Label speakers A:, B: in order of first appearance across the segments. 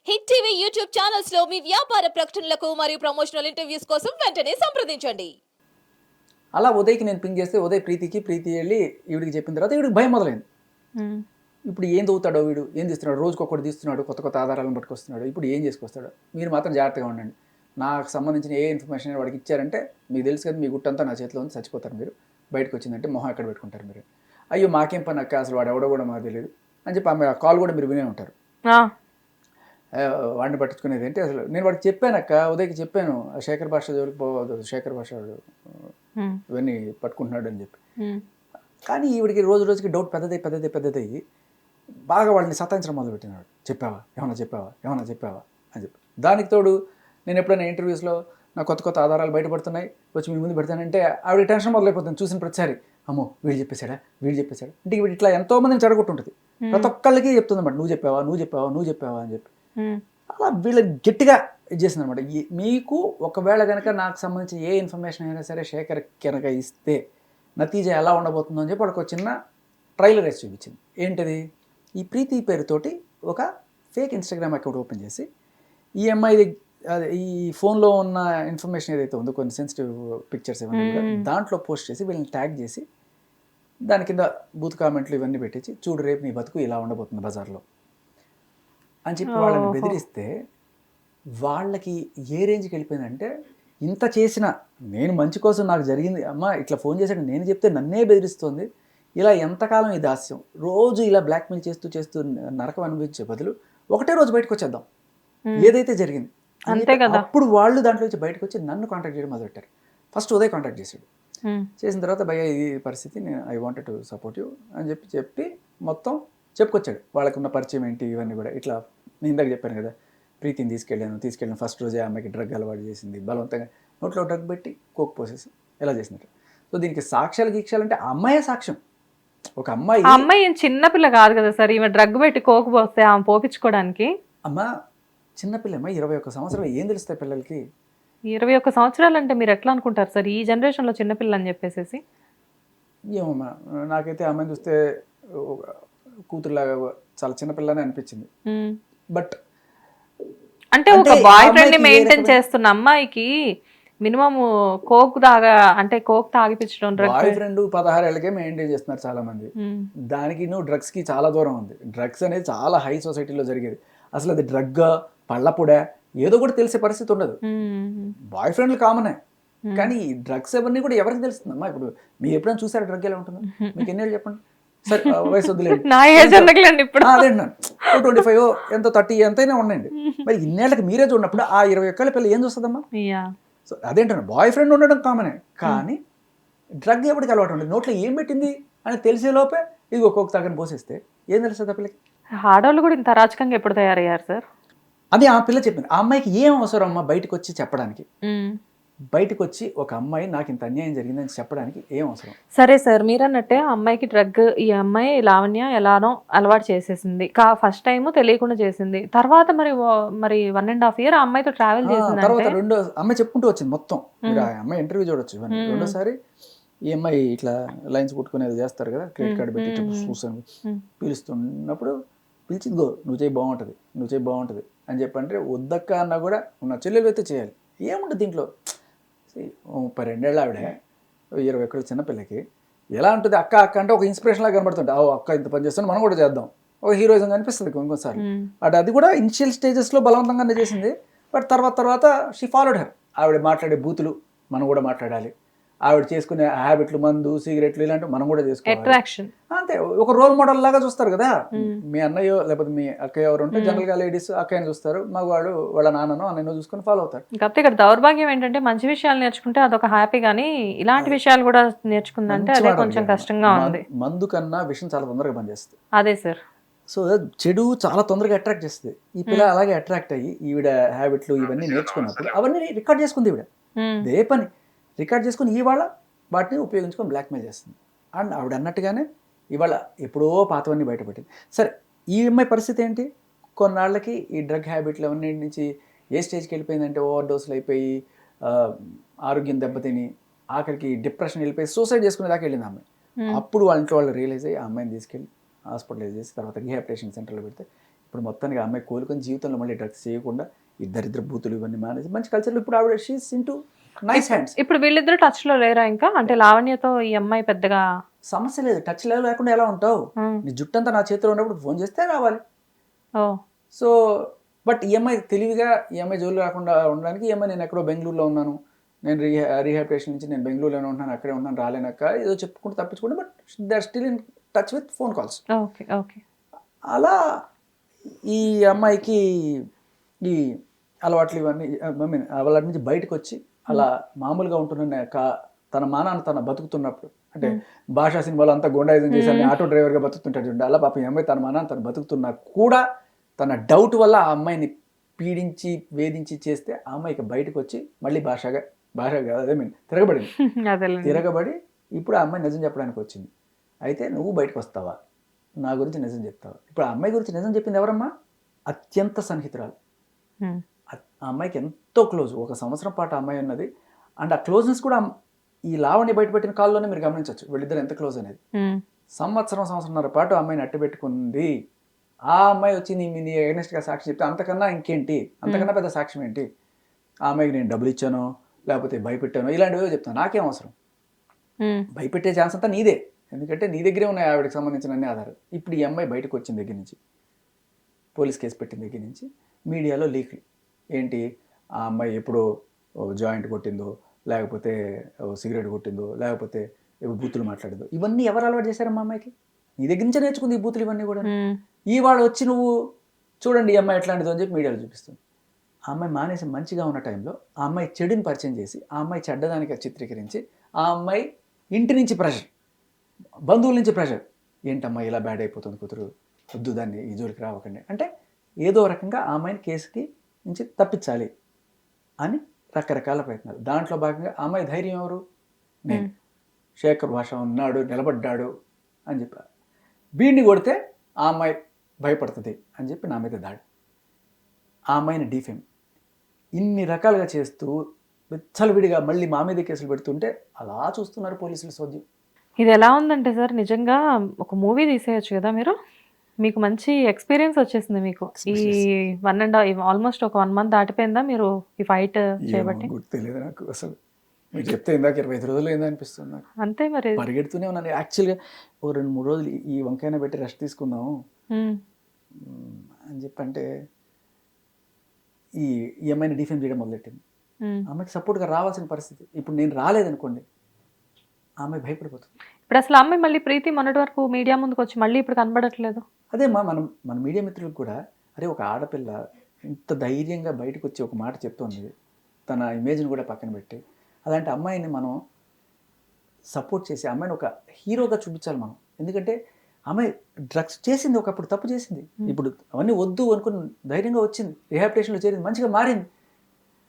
A: Hit TV YouTube channels లో మీ వ్యాపార ప్రకటనలకు మరియు ప్రమోషనల్ ఇంటర్వ్యూస్ కోసం వెంటనే సంప్రదించండి.
B: అలా ఉదయ్కి నేను పింగ్ చేస్తే ఉదయ్ ప్రీతి వెళ్ళి ఈవిడికి చెప్పిన తర్వాత ఈవిడికి భయం మొదలైంది. ఇప్పుడు ఏం చదువుతాడో వీడు, ఏం తీస్తున్నాడు, రోజుకొకటి తీస్తున్నాడు, కొత్త కొత్త ఆధారాలను పట్టుకొస్తున్నాడు, ఇప్పుడు ఏం చేసుకొస్తాడు, మీరు మాత్రం జాగ్రత్తగా ఉండండి, నాకు సంబంధించిన ఏ ఇన్ఫర్మేషన్ వాడికి ఇచ్చారంటే మీకు తెలుసు కదా, మీ గుట్టంతా నా చేతిలో ఉంది, చచ్చిపోతారు మీరు, బయటకు వచ్చిందంటే మొహం ఎక్కడ పెట్టుకుంటారు మీరు, అయ్యో మాకేం పని అక్క, అసలు వాడు ఎవడో కూడా మాకు తెలియదు అని చెప్పి ఆమె కాల్ కూడా మీరు వినే ఉంటారు. వాడిని పట్టించుకునేది ఏంటి అసలు, నేను వాడికి చెప్పానక్క, ఉదయ్కి చెప్పాను శేఖర్ భాష జోలికి పోవద్దు, శేఖర్ భాష ఇవన్నీ పట్టుకుంటున్నాడు అని చెప్పి. కానీ ఈవిడికి రోజు రోజుకి డౌట్ పెద్దదయ్యి బాగా వాళ్ళని సతాయించడం మొదలుపెట్టినాడు. ఏమన్నా చెప్పావా అని చెప్పి. దానికి తోడు నేను ఎప్పుడైనా ఇంటర్వ్యూస్లో నా కొత్త ఆధారాలు బయటపడుతున్నాయి, వచ్చి మీ ముందు పెడతానంటే ఆవిడ టెన్షన్ మొదలైపోతుంది. చూసిన ప్రతిసారి అమ్మో వీడు చెప్పేశాడా అంటే వీడు ఇట్లా ఎంతోమందిని చెడగొట్టుంటుంది. ప్రతి ఒక్కళ్ళకి చెప్తుంది అనమాట, నువ్వు చెప్పావా అని చెప్పి. అలా వీళ్ళని గట్టిగా ఇది చేసింది అనమాట. మీకు ఒకవేళ కనుక నాకు సంబంధించిన ఏ ఇన్ఫర్మేషన్ అయినా సరే శేఖర్ కనుక ఇస్తే నతీజా ఎలా ఉండబోతుందో అని చెప్పి వాడికి ఒక చిన్న ట్రైలర్ వేసి చూపించింది. ఏంటిది, ఈ ప్రీతి పేరుతోటి ఒక ఫేక్ ఇన్స్టాగ్రామ్ అకౌంట్ ఓపెన్ చేసి ఈ అమ్మాయి ఈ ఫోన్లో ఉన్న ఇన్ఫర్మేషన్ ఏదైతే ఉందో కొన్ని సెన్సిటివ్ పిక్చర్స్ ఇవన్నీ కూడా దాంట్లో పోస్ట్ చేసి వీళ్ళని ట్యాగ్ చేసి దాని కింద బూత్ కామెంట్లు ఇవన్నీ పెట్టించి, చూడు రేపు నీ బతుకు ఇలా ఉండబోతుంది బజార్లో అని చెప్పి వాళ్ళని బెదిరిస్తే వాళ్ళకి ఏ రేంజ్కి వెళ్ళిపోయిందంటే, ఇంత చేసిన నేను మంచి కోసం నాకు జరిగింది, అమ్మ ఇట్లా ఫోన్ చేశాడు నేను చెప్తే నన్నే బెదిరిస్తుంది, ఇలా ఎంతకాలం ఈ దాస్యం, రోజు ఇలా బ్లాక్మెయిల్ చేస్తూ నరకం అనుభవించే బదులు ఒకటే రోజు బయటకు వచ్చేద్దాం ఏదైతే జరిగింది అంతే కదా. అప్పుడు వాళ్ళు దాంట్లో నుంచి బయటకు వచ్చి నన్ను కాంటాక్ట్ చేయడం మొదలెట్టారు. ఫస్ట్ ఉదయ్ కాంటాక్ట్ చేశాడు. చేసిన తర్వాత భయ్య ఈ పరిస్థితి, నేను I wanted to support you అని చెప్పి మొత్తం చెప్పుకొచ్చాడు. వాళ్ళకున్న పరిచయం ఏంటి ఇవన్నీ కూడా. ఇట్లా నేను ఇందాక చెప్పాను కదా, ప్రీతిని తీసుకెళ్ళాను ఫస్ట్ రోజే అమ్మాయికి డ్రగ్ అలవాటు చేసింది, బలవంతంగా నోట్లో డ్రగ్ పెట్టి కోక్ పోసేసి ఎలా చేసినట్టు. సో దీనికి సాక్ష్యాలు అంటే అమ్మాయే సాక్ష్యం. ఒక అమ్మాయి
C: చిన్నపిల్ల కాదు కదా సార్, ఈమె డ్రగ్ పెట్టి కోక్ పోస్తే ఆమె పోపించుకోవడానికి.
B: అమ్మ చిన్నపిల్ల, 21 సంవత్సరం, ఏం తెలుస్తాయి పిల్లలకి?
C: 21 సంవత్సరాలు అంటే మీరు ఎట్లా అనుకుంటారు సార్ ఈ జనరేషన్లో చిన్నపిల్ల అని చెప్పేసి?
B: ఏమమ్మా, నాకైతే అమ్మాయిని చూస్తే కూతురులాగా చాలా చిన్నపిల్లనే అనిపించింది. బట్
C: అంటే ఒక బాయ్ ఫ్రెండ్ ని మెయింటైన్ చేస్తున్న అమ్మాయికి మినిమం కోక్ తాగిపించడం,
B: బాయ్ ఫ్రెండ్ 16 ఏళ్ళకే మెయింటైన్ చేస్తున్నారు చాలా మంది. దానికి డ్రగ్స్ కి చాలా దూరం ఉంది. డ్రగ్స్ అనేది చాలా హై సొసైటీలో జరిగేది. అసలు అది డ్రగ్ పళ్ళపుడే ఏదో కూడా తెలిసే పరిస్థితి ఉండదు. బాయ్ ఫ్రెండ్లు కామనే, కానీ డ్రగ్స్ అవన్నీ కూడా ఎవరికి తెలుస్తుందమ్మా? ఇప్పుడు మీరు ఎప్పుడైనా చూసారా డ్రగ్ ఎలా ఉంటుందో? మీకు ఎన్ని ఏళ్ళు చెప్పండి. సరే వయసు వద్దులేదు, 25 ఎంతో 30 ఎంతైనా ఉండండి. మరి ఇన్నేళ్ళకి మీరే చూడనప్పుడు ఆ 21 పిల్ల ఏం చూస్తుందమ్మా? సో అదేంటన్నా, బాయ్ ఫ్రెండ్ ఉండడం కామనే, కానీ డ్రగ్ ఎప్పటికి అలవాటు ఉండదు. నోట్లో ఏం పెట్టింది అని తెలిసే లోపే ఇది ఒక్కొక్క తగ్గని పోసేస్తే ఏం తెలుస్తుంది ఆ పిల్లకి?
C: ఆడవాళ్ళు కూడా ఇంత అరాచకంగా ఎప్పుడు తయారయ్యారు సార్?
B: అది ఆ పిల్ల చెప్పింది. ఆ అమ్మాయికి ఏం అవసరం అమ్మా బయటకు వచ్చి చెప్పడానికి? బయటకు వచ్చి ఒక అమ్మాయి నాకు ఇంత అన్యాయం జరిగిందని చెప్పడానికి ఏం అవసరం?
C: సరే సార్, మీరన్నట్టే అమ్మాయికి డ్రగ్, ఈ అమ్మాయి లావణ్య ఎలానో అలవాటు చేసేసింది, ఫస్ట్ టైం తెలియకుండా చేసింది, తర్వాత మరి 1.5 year ఆ అమ్మాయితో ట్రావెల్ చేసింది.
B: తర్వాత రెండో అమ్మాయి చెప్పుకుంటూ వచ్చింది మొత్తం. మీరు ఆ అమ్మాయి ఇంటర్వ్యూ చూడొచ్చు ఇవన్నీ. రెండోసారి ఈ అమ్మాయి ఇట్లా లైన్స్ పుట్టుకునేది చేస్తారు కదా, క్రెడిట్ కార్డు పెట్టి చూసాను పిలుస్తున్నప్పుడు పిలిచింది, నువ్వు చేయి బాగుంటుంది అని చెప్పంటే వద్దక్క అన్నా కూడా నా చెల్లెలు అయితే చేయాలి. ఏముంటుంది దీంట్లో? 32 ఏళ్ళ ఆవిడ 21 చిన్నపిల్లకి ఎలా ఉంటుంది? అక్క అంటే ఒక ఇన్స్పిరేషన్ లాగా కనబడుతుంటే, అక్క ఇంత పని చేస్తాను మనం కూడా చేద్దాం, ఒక హీరోయిజం కనిపిస్తుంది ఇంకోసారి. అది కూడా ఇనిషియల్ స్టేజెస్లో బలవంతంగానే చేసింది. బట్ తర్వాత షీ ఫాలోడ్ హర్. ఆవిడ మాట్లాడే బూతులు మనం కూడా మాట్లాడాలి, ఆవిడ చేసుకునే హ్యాబిట్లు, మందు సిగరెట్లు ఇలాంటివి మనం కూడా చేసుకోవాలి. అంతే, ఒక రోల్ మోడల్ లాగా చూస్తారు కదా. మీ అన్నయ్యో లేకపోతే మీ అక్కయ్య ఎవరు ఉంటే జనరల్ గా లేడీస్ అక్కయ్యని చూస్తారు, మగవాడు వాళ్ళ నాన్ననో అన్నయ్యో చూసుకొని ఫాలో అవుతారు.
C: కాకపోతే ఇక్కడ దౌర్భాగ్యం ఏంటంటే మంచి విషయాలు నేర్చుకుంటే అదొక హ్యాపీ, కానీ ఇలాంటి విషయాలు కూడా నేర్చుకుందంటే అదే కొంచెం కష్టంగా ఉంది.
B: మందు కన్నా విషయం చాలా తొందరగా పనిచేస్తుంది.
C: అదే సార్.
B: సో చెడు చాలా తొందరగా అట్రాక్ట్ చేస్తుంది. ఈ పిల్ల అలాగే అట్రాక్ట్ అయ్యి ఈవిడ హ్యాబిట్లు ఇవన్నీ నేర్చుకున్నప్పుడు అవన్నీ రికార్డ్ చేసుకుంది ఈవిడ. ఏ పని రికార్డ్ చేసుకుని ఇవాళ వాటిని ఉపయోగించుకొని బ్లాక్మెయిల్ చేస్తుంది. అండ్ ఆవిడ అన్నట్టుగానే ఇవాళ ఎప్పుడో పాతవన్నీ బయటపెట్టింది. సరే, ఈ అమ్మాయి పరిస్థితి ఏంటి? కొన్నాళ్ళకి ఈ డ్రగ్ హ్యాబిట్లు అవన్నీ నుంచి ఏ స్టేజ్కి వెళ్ళిపోయిందంటే ఓవర్ డోసులు అయిపోయి ఆరోగ్యం దెబ్బతిని ఆఖరికి డిప్రెషన్ వెళ్ళిపోయి సూసైడ్ చేసుకునే దాకా వెళ్ళింది అమ్మాయి. అప్పుడు వాళ్ళ ఇంట్లో వాళ్ళు రియలైజ్ అయ్యి ఆ అమ్మాయిని తీసుకెళ్ళి హాస్పిటలైజ్ చేసి తర్వాత రీహాబిలిటేషన్ సెంటర్లో పెడితే ఇప్పుడు మొత్తానికి ఆ అమ్మాయి కోలుకొని జీవితంలో మళ్ళీ డ్రగ్స్ చేయకుండా ఇద్దరిద్దరు బూతులు ఇవన్నీ మానేసి మంచి కల్చర్లో ఇప్పుడు ఆవిడ షీస్ ఇంటూ నైస్ హ్యాండ్స్.
C: ఇప్పుడు వీళ్ళిద్దరు టచ్ లో లేరా ఇంకా? అంటే లావణ్యతో ఈ అమ్మాయి పెద్దగా
B: సమస్య లేదు, టచ్ లేకుండా ఎలా ఉంటావు? నీ జుట్టంతా నా చేతిలో ఉన్నప్పుడు ఫోన్ చేస్తే రావాలి.
C: ఓ
B: సో బట్ ఈఎంఐ తెలివిగా ఈఎంఐ జోలు రాకుండా ఉండడానికి ఈఎంఐ నేను ఎక్కడో బెంగళూరులో ఉన్నాను, నేను రీహాబిలిటేషన్ నుంచి నేను బెంగళూరులోనే ఉన్నాను, అక్కడే ఉన్నాను, రాలేనక్క ఏదో చెప్పుకుంటూ తప్పించుకుంటే but they are still in touch with phone calls.
C: Okay okay.
B: అలా ఈ అమ్మాయికి ఈ అలవాట్లు ఇవన్నీ ఐ మీన్ వాళ్ళ నుంచి బయటకు వచ్చి అలా మామూలుగా ఉంటున్న తన మానాన్ని తన బతుకుతున్నప్పుడు అంటే భాషా సినిమాలో అంతా గోండాయిజం చేసి ఆటో డ్రైవర్గా బతుకుతుంటాడు చూడండి, అలా పాపం ఈ అమ్మాయి తన మానాన్ని తను బతుకుతున్నా కూడా తన డౌట్ వల్ల ఆ అమ్మాయిని పీడించి వేధించి చేస్తే ఆ అమ్మాయికి బయటకు వచ్చి మళ్ళీ భాష అదే మీన్ తిరగబడి ఇప్పుడు ఆ అమ్మాయి నిజం చెప్పడానికి వచ్చింది. అయితే నువ్వు బయటకు వస్తావా, నా గురించి నిజం చెప్తావా? ఇప్పుడు ఆ అమ్మాయి గురించి నిజం చెప్పింది ఎవరమ్మా? అత్యంత సన్నిహితురాలు. ఆ అమ్మాయికి ఎంతో క్లోజ్, 1 సంవత్సరం పాటు ఆ అమ్మాయి ఉన్నది. అండ్ ఆ క్లోజ్నెస్ కూడా ఈ లావణ్య బయటపెట్టిన కాల్లోనే మీరు గమనించవచ్చు వీళ్ళిద్దరు ఎంత క్లోజ్ అనేది. సంవత్సరంన్నర పాటు ఆ అమ్మాయిని అట్టు పెట్టుకుంది. ఆ అమ్మాయి వచ్చి నీ ఎగ్నెస్ట్గా సాక్షి చెప్తే అంతకన్నా ఇంకేంటి, అంతకన్నా పెద్ద సాక్ష్యం ఏంటి? ఆ అమ్మాయికి నేను డబ్బులు ఇచ్చానో లేకపోతే భయపెట్టానో ఇలాంటివో చెప్తాను, నాకేం అవసరం? భయపెట్టే ఛాన్స్ అంతా నీదే, ఎందుకంటే నీ దగ్గరే ఉన్నాయి ఆవిడకి సంబంధించిన అన్ని ఆధారాలు. ఇప్పుడు ఈ అమ్మాయి బయటకు వచ్చిన దగ్గర నుంచి, పోలీస్ కేసు పెట్టిన దగ్గర నుంచి మీడియాలో లీక్లు ఏంటి, ఆ అమ్మాయి ఎప్పుడో జాయింట్ కొట్టిందో, లేకపోతే సిగరెట్ కొట్టిందో, లేకపోతే బూతులు మాట్లాడిందో, ఇవన్నీ ఎవరు అలవాటు చేశారమ్మా అమ్మాయికి? నీ దగ్గర నుంచే నేర్చుకుంది ఈ బూతులు ఇవన్నీ కూడా. ఇవాళ వచ్చి నువ్వు చూడండి ఈ అమ్మాయి ఎట్లాంటిదో అని చెప్పి మీడియాలో చూపిస్తుంది. ఆ అమ్మాయి మానేసి మంచిగా ఉన్న టైంలో ఆ అమ్మాయి చెడుని పరిచయం చేసి ఆ అమ్మాయి చెడ్డదానికి చిత్రీకరించి ఆ అమ్మాయి ఇంటి నుంచి ప్రెషర్, బంధువుల నుంచి ప్రెషర్, ఏంటమ్మా ఇలా బ్యాడ్ అయిపోతుంది కూతురు, వద్దు దాన్ని ఈ జోలికి రావకండి అంటే ఏదో రకంగా ఆ అమ్మాయిని కేసుకి నుంచి తప్పించాలి అని రకరకాల ప్రయత్నాలు. దాంట్లో భాగంగా ఆ అమ్మాయి ధైర్యం ఎవరు? నేను. శేఖర్ భాష ఉన్నాడు, నిలబడ్డాడు అని చెప్పారు. వీడిని కొడితే ఆ అమ్మాయి భయపడుతుంది అని చెప్పి నా మీద దాడి, ఆ అమ్మాయిని డిఫేమ్, ఇన్ని రకాలుగా చేస్తూ విచ్చలవిడిగా మళ్ళీ మా మీద కేసులు పెడుతుంటే అలా చూస్తున్నారు పోలీసులు సోద్యం.
C: ఇది ఎలా ఉందంటే సార్, నిజంగా ఒక మూవీ తీసేయచ్చు కదా మీరు. మీకు మంచి ఎక్స్పీరియన్స్ వచ్చేసింది మీకు ఈ 1.5 ఆల్మోస్ట్ ఒక 1 month దాటిపోయిందా మీరు ఈ ఫైట్ చేయబట్టి?
B: తెలియదు నాకు అసలు, మీరు చెప్తే ఇందాక 25 రోజులు ఏందనిపిస్తుంది నాకు.
C: అంతే మరి,
B: పరిగెడుతూనే ఉన్నాను. యాక్చువల్గా ఓ 2-3 రోజులు ఈ వంకాయన పెట్టి రెస్ట్ తీసుకుందాము అని చెప్పి అంటే ఈ అమ్మాయిని డిఫేమ్ చేయడం మొదలెట్టింది. ఆమెకి సపోర్ట్గా రావాల్సిన పరిస్థితి. ఇప్పుడు నేను రాలేదనుకోండి ఆమె భయపడిపోతుంది.
C: ఇప్పుడు అసలు అమ్మాయి మళ్ళీ ప్రీతి మొన్నటి వరకు మీడియా ముందుకు వచ్చి మళ్ళీ ఇప్పుడు కనబడట్లేదు.
B: అదే మన మీడియా మిత్రులకు కూడా అరే ఒక ఆడపిల్ల ఇంత ధైర్యంగా బయటకు వచ్చి ఒక మాట చెప్తోంది, తన ఇమేజ్ని కూడా పక్కన పెట్టి, అలాంటి అమ్మాయిని మనం సపోర్ట్ చేసి అమ్మాయిని ఒక హీరోగా చూపించాలి మనం. ఎందుకంటే అమ్మాయి డ్రగ్స్ చేసింది, ఒకప్పుడు తప్పు చేసింది, ఇప్పుడు అవన్నీ వద్దు అనుకుని ధైర్యంగా వచ్చింది, రిహాబిలిటేషన్లో చేరింది, మంచిగా మారింది.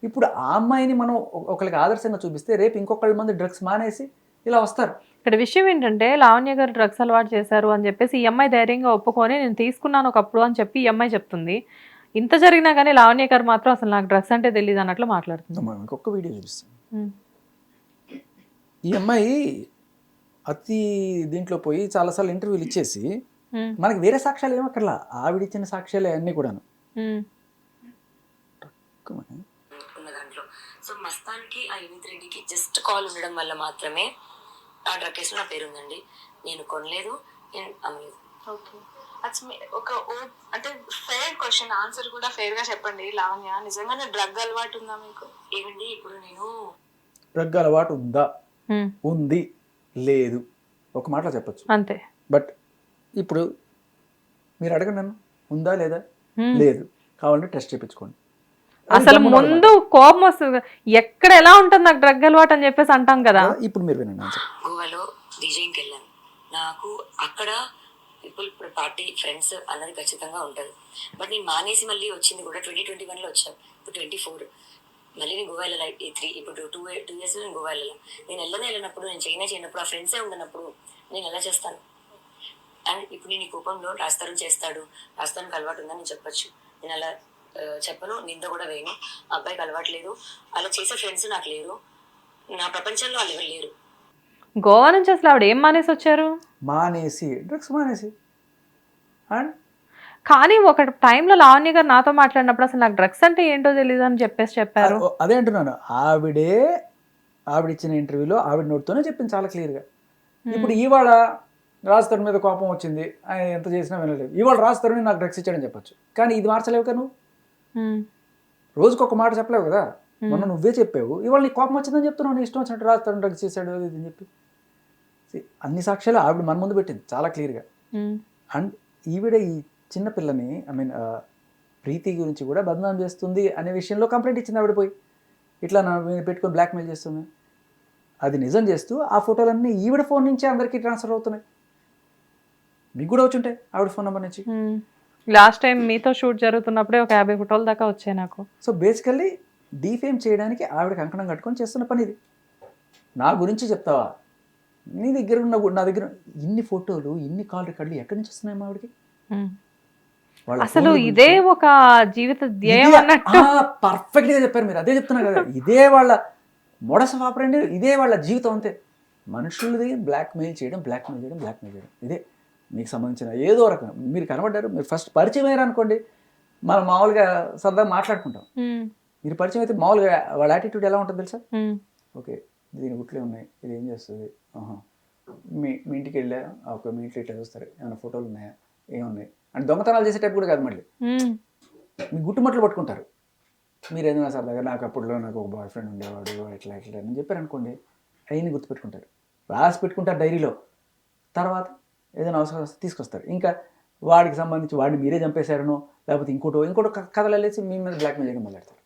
B: ఇప్పుడు ఆ అమ్మాయిని మనం ఒకరికి ఆదర్శంగా చూపిస్తే రేపు ఇంకొకళ్ళ మంది డ్రగ్స్ మానేసి ఇలా వస్తారు.
C: ఇక్కడ విషయం ఏంటంటే లావణ్య గారు డ్రగ్స్ అలవాటు చేశారు అని చెప్పేసి ఈ అమ్మాయి ధైర్యంగా ఒప్పుకొని నేను తీసుకున్నాను ఒకప్పుడు అని చెప్పి ఈ అమ్మాయి చెప్తుంది. ఇంత జరిగినా కానీ లావణ్య గారు మాత్రం అసలు నాకు డ్రగ్స్ అంటే తెలియదు అన్నట్లు మాట్లాడుతుంది.
B: ఇంకొక వీడియో చూపిస్తాను. ఈ అమ్మాయి అతి దీంట్లో పోయి చాలాసార్లు ఇంటర్వ్యూలు ఇచ్చేసి మనకి వేరే సాక్ష్యాలు ఏమక్కర్లా, ఆవిడిచ్చిన సాక్ష్యాలే అన్నీ కూడాను.
D: సో మస్తాన్కి ఆ యూనిట్ రెడ్డికి జస్ట్ కాల్ ఉండడం వల్ల మాత్రమే ఆ డ్రగ్ కేసులో నా పేరు ఉందండి. నేను కొనలేదు, నేను అమ్మలేదు.
E: ఓకే, ఒక అంటే ఫెయిర్ క్వశ్చన్, ఆన్సర్ కూడా ఫెయిర్ గా చెప్పండి. లావణ్య, నిజంగానే డ్రగ్ అలవాటు ఉందా మీకు?
D: ఏమండి ఇప్పుడు నేను
B: డ్రగ్ అలవాటు ఉందా, ఉంది, లేదు, ఒక మాటలో చెప్పచ్చు
C: అంతే.
B: బట్ ఇప్పుడు మీరు అడగండి నన్ను, ఉందా లేదా? లేదు, కావాలంటే టెస్ట్ చేయించుకోండి.
C: అసలు ముందు కోపం వస్తుంది, ఎక్కడ ఎలా ఉంటుంది నాకు డ్రగ్ అలవాటు అని చెప్పేసి అంటాం కదా.
B: ఇప్పుడు మీరు వినండి.
D: గోవాలో డీజేకి వెళ్ళాను. నాకు అక్కడ పీపుల్ పార్టీ ఫ్రెండ్స్ అన్నది ఖచ్చితంగా ఉంటుంది. బట్ నేను మానేసి మళ్ళీ వచ్చింది కూడా 2021లో వచ్చాను. ఇప్పుడు 24 మళ్ళీ నేను గోవా వెళ్ళాలి. ఇప్పుడు 2 years నేను గోవా వెళ్ళాలి. నేను వెళ్ళినప్పుడు, నేను చేయనప్పుడు, ఆ ఫ్రెండ్సే ఉండనప్పుడు నేను ఎలా చేస్తాను? అండ్ ఇప్పుడు నేను ఈ కోపంలో రాస్తాను అలవాటు ఉందని నేను చెప్పొచ్చు. నేను అలా చెప్పను, నింద కూడా వేయను. అబ్బాయికి అలవాటు లేదు, అలా చేసే ఫ్రెండ్స్ నాకు లేరు, నా ప్రపంచంలో వాళ్ళు ఎవరు లేరు.
C: గోవా నుంచి అసలు ఆవిడ ఏం మానేసి వచ్చారు?
B: డ్రగ్స్ మానేసి. అండ్
C: కానీ ఒక టైంలో లావణ్య గారు నాతో మాట్లాడినప్పుడు అసలు నాకు డ్రగ్స్ అంటే ఏంటో తెలియదు అని చెప్పారు.
B: అదే అంటున్నాను, ఆవిడ ఇచ్చిన ఇంటర్వ్యూలో ఆవిడ నోటితోనే చెప్పింది చాలా క్లియర్గా. ఇప్పుడు ఇవాళ రాజ్ తరుణ్ మీద కోపం వచ్చింది, ఆయన ఎంత చేసినా వినలేదు, ఇవాళ రాజ్ తరుణ్ నాకు డ్రగ్స్ ఇచ్చాడని చెప్పొచ్చు, కానీ ఇది మార్చలేవు కదా నువ్వు. రోజుకి ఒక మాట చెప్పలేవు కదా. మొన్న నువ్వే చెప్పావు, ఇవాళ నీ కోపం వచ్చిందని చెప్తున్నావు, నీ ఇష్టం వచ్చినట్టు రాజ్ తరుణ్ డ్రగ్స్ చేశాడు అది అని చెప్పి. అన్ని సాక్ష్యాలు ఆవిడ మన ముందు పెట్టింది చాలా క్లియర్గా. అండ్ ఈవిడ ఈ చిన్న పిల్లని ప్రీతి గురించి కూడా బదనాం చేస్తుంది అనే విషయంలో కంప్లైంట్ ఇచ్చింది ఆవిడ పోయి, ఇట్లా నా పెట్టుకొని బ్లాక్మెయిల్ చేస్తుంది. అది నిజం చేస్తూ ఆ ఫోటోలన్నీ ఈవిడ ఫోన్ నుంచే అందరికీ ట్రాన్స్ఫర్ అవుతున్నాయి. మీకు కూడా వచ్చుంటాయి ఆవిడ ఫోన్ నెంబర్ నుంచి.
C: లాస్ట్ టైం మీతో షూట్ జరుగుతున్నప్పుడే ఒక 50 ఫోటోల దాకా వచ్చాయి నాకు.
B: సో బేసికల్లీ డీఫేమ్ చేయడానికి ఆవిడ కంకణం కట్టుకొని చేస్తున్న పని ఇది. నా గురించి చెప్తావా, నీ దగ్గర ఉన్న నా దగ్గర ఇన్ని ఫోటోలు ఇన్ని కాల్ రికార్డులు ఎక్కడి నుంచి వస్తున్నాయి మా ఆవిడకి?
C: అసలు ఇదే ఒక జీవిత ధ్యేయం అన్నట్టు
B: పర్ఫెక్ట్ గా చెప్పారు మీరు. అదే చెప్తున్నా కదా, ఇదే వాళ్ళ మోడస్ ఆఫ్ ఆపరెండి, ఇదే వాళ్ళ జీవితం అంతే. మనుషులది బ్లాక్మెయిల్ చేయడం. ఇదే మీకు సంబంధించిన ఏదో రకం. మీరు కనబడ్డారు, మీరు ఫస్ట్ పరిచయం అయ్యారు అనుకోండి, మనం మామూలుగా సరదాగా మాట్లాడుకుంటాం. మీరు పరిచయం అయితే మామూలుగా వాళ్ళ యాటిట్యూడ్ ఎలా ఉంటుంది తెలుసా? ఓకే, దీని గుట్లే ఉన్నాయి, ఇది ఏం చేస్తుంది, మీ ఇంటికి వెళ్ళా, ఓకే మీ ఇంట్లో ఇట్లా చూస్తారు, ఏమైనా ఫోటోలు ఉన్నాయా, ఏమున్నాయి అంటే దొంగతనాలు చేసే టైప్ కూడా కాదు. మళ్ళీ మీ గుట్టుమట్లు పట్టుకుంటారు. మీరు ఏదైనా సరదాగా నాకు అప్పుడులో నాకు ఒక బాయ్ ఫ్రెండ్ ఉండేవాడు ఇట్లా అని చెప్పారు అనుకోండి, అవన్నీ గుర్తుపెట్టుకుంటారు, రాసి పెట్టుకుంటారు డైరీలో. తర్వాత ఏదైనా అవసరం వస్తే తీసుకొస్తారు. ఇంకా వాడికి సంబంధించి వాడిని మీరే చంపేశారనో లేకపోతే ఇంకోటో కథలు వెళ్ళేసి మీ మీద బ్లాక్మెయిల్ చేయడం మొదలెడతారు.